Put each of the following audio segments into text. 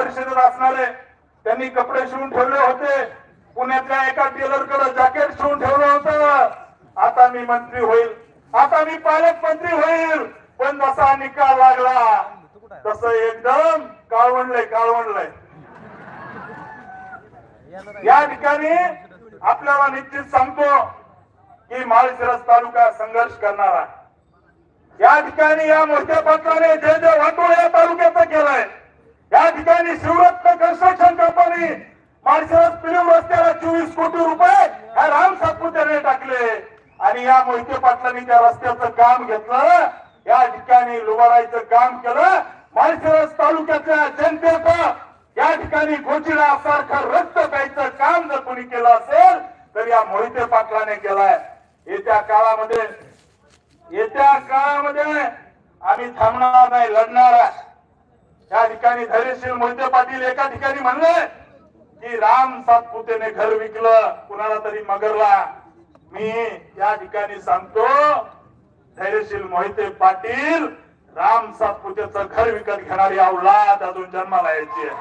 परिषदेत असणारे त्यांनी कपडे शिवून ठेवले होते, पुण्यातल्या एका टेलरकडे जॅकेट शिवून ठेवलं होतं. आता मी मंत्री होईल, आता मी पालकमंत्री होईल, पण जसा निकाल लागला तसं एकदम काळवंडलंय. या ठिकाणी आपल्याला निश्चित सांगतो की माळशिरस तालुका संघर्ष करणारा, या ठिकाणी या मोठ्या पाटलाने जे वाटोळ या तालुक्याचं केलंय, या ठिकाणी शिवरत्न कन्स्ट्रक्शन कंपनी माळशिरस पिलीव रस्त्याला 24 कोटी रुपये ह्या राम सातपुतेने टाकले आणि या मोहिते पाटलांनी त्या रस्त्याचं काम घेतलं, या ठिकाणी लुबाडायचं काम केलं. माळशिरस तालुक्यातल्या जनतेचं या ठिकाणी गोचिडासारखं रक्त प्यायचं काम जर कोणी केलं असेल तर या मोहिते पाटलाने केलाय. येत्या काळामध्ये आम्ही थांबणार नाही, लढणार आहे. या ठिकाणी धैर्यशील मोहिते पाटील एका ठिकाणी म्हणले की राम सातपुतेने घर विकलं कुणाला तरी मगरला. मी या ठिकाणी सांगतो धैर्यशील मोहिते पाटील राम सातपुतेचं घर विकत घेणारी औलाद अजून जन्माला यायची आहे.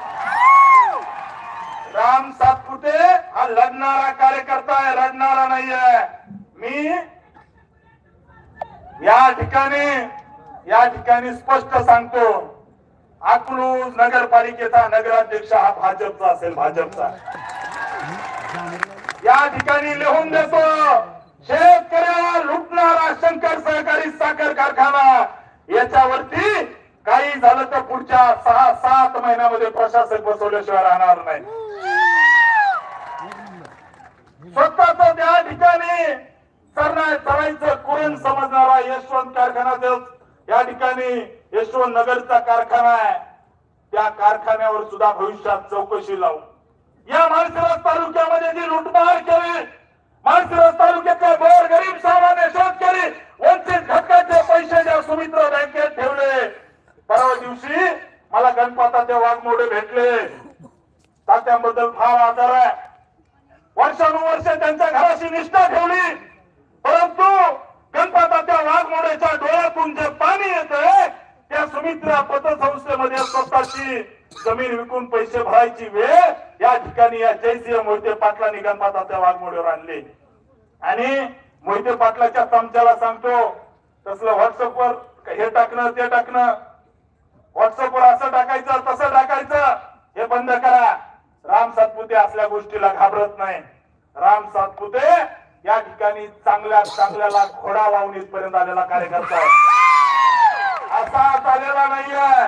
राम सातपुते हा लढणारा कार्यकर्ता आहे, लढणारा नाहीये. मी या ठिकाणी स्पष्ट सांगतो, अकलूज नगरपालिकेचा नगराध्यक्ष हा भाजपचा असेल, भाजपचा. या ठिकाणी लिहून देतो, शेतकऱ्याला लुटणारा शंकर सहकारी साखर कारखाना याच्यावरती काही झालं तर पुढच्या 6-7 महिन्यामध्ये प्रशासक बसवल्याशिवाय राहणार नाही. स्वतःच त्या ठिकाणी चरायचं कुरण समजणारा यशवंत कारखाना या ठिकाणी यशवंत नगरचा कारखाना आहे, त्या कारखान्यावर सुद्धा भविष्यात चौकशी लावू. या माळशिरस तालुक्यामध्ये जी लुटमार केली, माळशिरस तालुक्यातल्या गोरगरीब सामान्य शेतकरी वंचित घटकाचे पैसे ज्या सुमित्र बँकेत ठेवले. परवा दिवशी मला गणपताचे वाघमोडे भेटले, तात्यांबद्दल फार आदर आहे. वर्षानुवर्ष त्यांच्या घराशी निष्ठा ठेवली, परंतु गणपताच्या वाघमोडेच्या डोळ्यातून जे पाणी येतंय त्या सुमित्रा पतसंस्थेमध्ये स्वतःची जमीन विकून पैसे भरायची वेळ या ठिकाणी या जयसिंह मोहिते पाटलांनी गणपताच्या वाघमोड्यावर आणले. आणि मोहिते पाटलाच्या चमच्याला सांगतो, तसलं व्हॉट्सअपवर हे टाकणं ते टाकणं, व्हॉट्सअपवर असं टाकायचं तसं टाकायचं हे बंद करा. राम सातपुते असल्या गोष्टीला घाबरत नाही. राम सातपुते या ठिकाणी चांगल्याला घोडा लावून इथपर्यंत आलेला कार्यकर्ता आहे, असा आलेला नाहीये.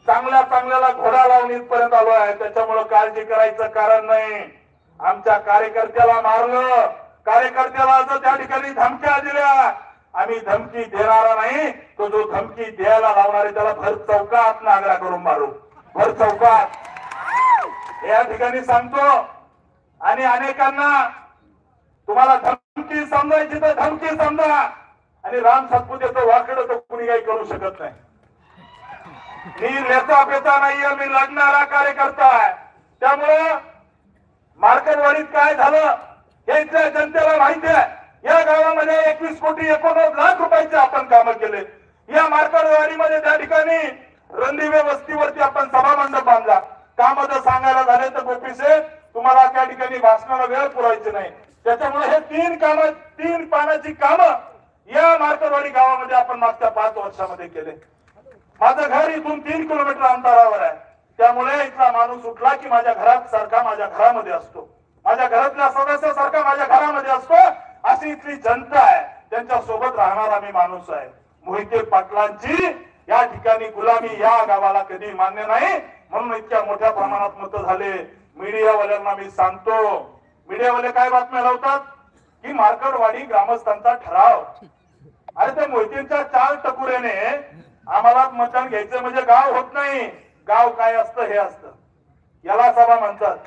चांगल्याला घोडा लावून इथपर्यंत आलो आहे, त्याच्यामुळे काळजी करायचं कारण नाही. आमच्या कार्यकर्त्याला मारलं, कार्यकर्त्याला जर त्या ठिकाणी धमक्या दिल्या, आम्ही धमकी देणारा नाही. तो जो धमकी द्यायला लावणारे त्याला भर चौकात नागरा करून मारू, भर चौकात या ठिकाणी सांगतो. आणि अनेकांना तुम्हाला धमकी समजायची तर धमकी समजा, आणि राम सातपुतेचं वाकडं तर कुणी काही करू शकत नाही. मी लेचा पेचा नाहीये, मी लढणारा कार्यकर्ता आहे. त्यामुळं मार्केटवाडीत काय झालं हे इथल्या जनतेला माहिती आहे. या गावामध्ये 21 कोटी 89 लाख रुपयाचे आपण कामं केले. या मार्केटवाडीमध्ये त्या ठिकाणी रणदिवे वस्तीवरती आपण सभा मंडप बांधला. काम जर सांगायला झाले तर गोपीशेठ तुम्हाला त्या ठिकाणी भाषणाला वेळ पुरायची नाही. त्याच्यामुळे हे 3 पानाची कामं या मार्केटवाडी गावामध्ये आपण मागच्या 5 वर्षामध्ये केले. माझं घर इथून 3 किलोमीटर अंतरावर आहे. त्यामुळे इथला माणूस उठला की माझ्या घरात सारखा माझ्या घरामध्ये असतो, माझ्या घरातल्या सदस्यासारखा माझ्या घरामध्ये असतो. अशी इथली जनता आहे, त्यांच्या सोबत राहणारा मी माणूस आहे. मोहिते पाटलांची या ठिकाणी गुलामी या गावाला कधी मान्य नाही. म्हणून इतक्या मोठ्या प्रमाणात मतं झाले. मीडियावाल्यांना मी सांगतो, मीडियावाले काय बातम्या लावतात की मार्केटवाडी ग्रामस्थांचा ठराव. अरे ते मोहितेंच्या 4 टकुऱ्याने आम्हाला मतदान घ्यायचं म्हणजे गाव होत नाही. गाव काय असतं हे असतं, याला सभा म्हणतात.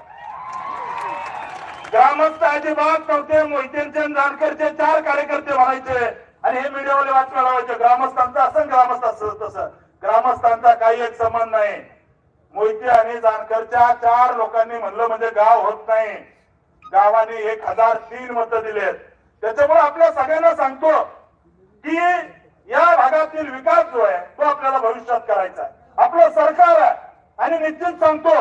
ग्रामस्थ अजिबात नव्हते. मोहितेंचे जानकरचे 4 कार्यकर्ते म्हणायचे आणि हे मीडियावाले बातम्या लावायचे ग्रामस्थांचा असं ग्रामस्थ असं तसं. ग्रामस्थांचा काही एक संबंध नाही. मोहिते आणि जानकरच्या 4 लोकांनी म्हणलं म्हणजे गाव होत नाही. गावाने 1003 मतं दिलेत. त्याच्यामुळे आपल्या सगळ्यांना सांगतो की या भागातील विकास जो आहे तो आपल्याला भविष्यात करायचा आहे. आपलं सरकार आहे आणि निश्चित सांगतो